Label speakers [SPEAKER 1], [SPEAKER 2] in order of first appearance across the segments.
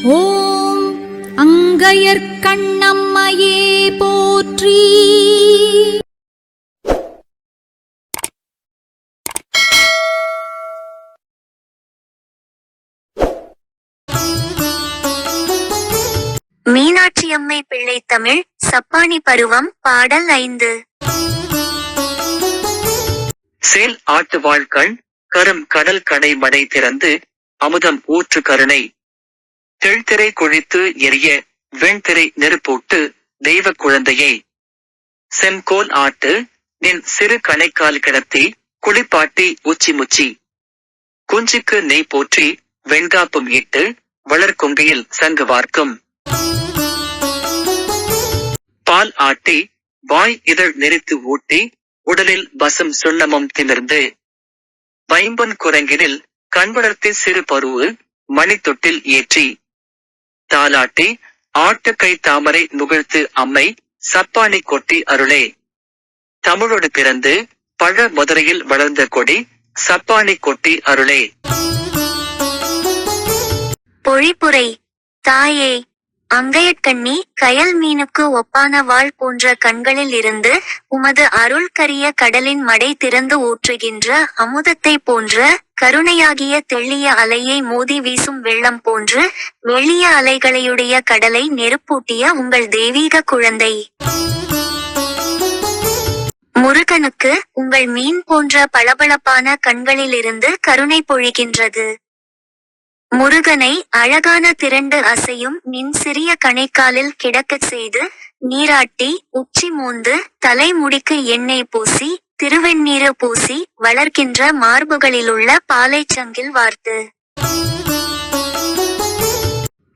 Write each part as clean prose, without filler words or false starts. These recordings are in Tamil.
[SPEAKER 1] ஓம் அங்கையர்க்கண்ணம்மையே போற்றி.
[SPEAKER 2] மீனாட்சியம்மை பிள்ளை தமிழ் சப்பானி பருவம் பாடல் 5.
[SPEAKER 3] சேல் ஆட்டு வாழ்கண் கரும் கடல் கடை மடை திறந்து அமுதம் ஊற்று கருணை தெள்திரை கொழித்து எரிய வெண்திரை நெருப்பூட்டு தெய்வ குழந்தையை செம்கோல் ஆட்டு நின் சிறு கணைக்கால் கிடத்தி குளிப்பாட்டி உச்சி முச்சி குஞ்சுக்கு நெய் போற்றி வெண்காப்பும் இட்டு வளர்கொங்கையில் சங்கு வார்க்கும் பால் ஆட்டி வாய் இதழ் நெறித்து ஊட்டி உடலில் வசம் சுண்ணமும் திமிர்ந்து வைம்பன் குரங்கினில் கண்வளர்த்தி சிறு பருவு மணித்தொட்டில் ஏற்றி தாலாட்டி ஆட்டுக்கை தாமரை நுகழ்த்து அம்மை சப்பானி கொட்டி அருளே தமிழோடு பிறந்து பழ மதுரையில் வளர்ந்த கொடி சப்பானி கொட்டி அருளே.
[SPEAKER 2] பொழிப்புரை. தாயே, அங்கையற்கண்ணி கயல் மீனுக்கு ஒப்பான வாள் போன்ற கண்களில் இருந்து உமது அருள் கரிய கடலின் மடை திறந்து ஊற்றுகின்ற அமுதத்தை போன்ற கருணையாகிய தெள்ளிய அலையை மோதி வீசும் வெள்ளம் போன்று மெல்லிய அலைகளையுடைய கடலை நெருப்பூட்டிய உங்கள் தெய்வீக குழந்தை முருகனுக்கு உங்கள் மீன் போன்ற பளபளப்பான கண்களிலிருந்து கருணை பொழிகின்றது. முருகனை அழகான திரண்டு அசையும் நின் சிறிய கணைக்காலில் கிடக்கச் செய்து நீராட்டி உச்சி மோந்து தலைமுடிக்கு எண்ணெய் பூசி திருவெண்ணீரு பூசி வளர்க்கின்ற மார்புகளிலுள்ள பாலைச் சங்கில் வார்த்து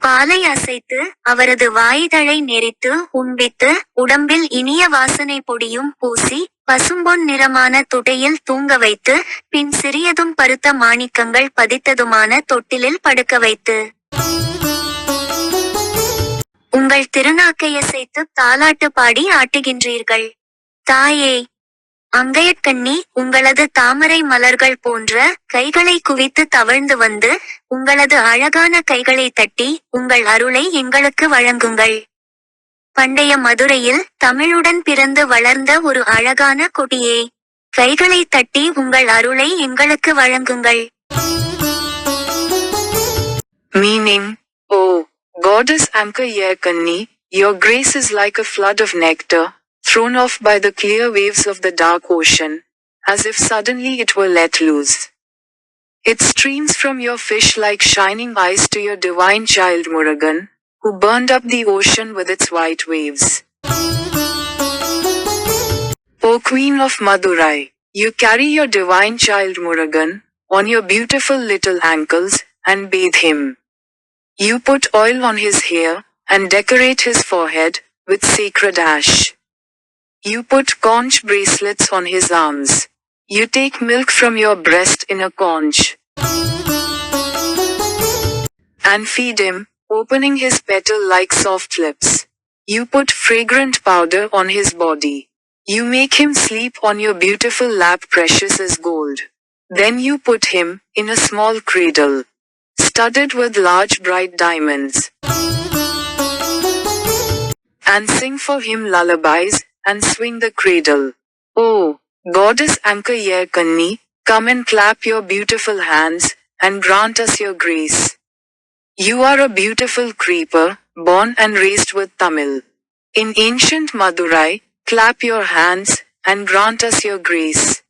[SPEAKER 2] பாலை அசைத்து அவரது வாய்தழை நெரித்து உண்பித்து உடம்பில் இனிய வாசனை பொடியும் பூசி பசும்பொன் நிறமான துடையில் தூங்க வைத்து பின் சிறியதும் பருத்த மாணிக்கங்கள் பதித்ததுமான தொட்டிலில் படுக்க வைத்து உங்கள் திருநாக்கையசைத்து தாலாட்டு பாடி ஆட்டுகின்றீர்கள். தாயே, அங்கையற்கண்ணி உங்களது தாமரை மலர்கள் போன்ற கைகளை குவித்து தவழ்ந்து வந்து உங்களது அழகான கைகளை தட்டி உங்கள் அருளை எங்களுக்கு வழங்குங்கள். பண்டைய மதுரையில் தமிழுடன் பிறந்து வளர்ந்த ஒரு அழகான கொடியே, கைகளை தட்டி உங்கள் அருளை எங்களுக்கு வழங்குங்கள்.
[SPEAKER 4] Meaning, O Goddess Ankayarkanni, your grace is like a flood of nectar, thrown off by the clear waves of the dark ocean, as if suddenly it were let loose. It streams from your fish-like shining eyes to your divine child Murugan, who burned up the ocean with its white waves. O Queen of Madurai, you carry your divine child Murugan on your beautiful little ankles and bathe him. You put oil on his hair and decorate his forehead with sacred ash. You put conch bracelets on his arms. You take milk from your breast in a conch and feed him, opening his petal-like soft lips. You put fragrant powder on his body. You make him sleep on your beautiful lap precious as gold. Then you put him in a small cradle, studded with large bright diamonds, and sing for him lullabies and swing the cradle. Oh, Goddess Ankayarkanni, come and clap your beautiful hands and grant us your grace. You are a beautiful creeper, born and raised with Tamil. In ancient Madurai, clap your hands and grant us your grace.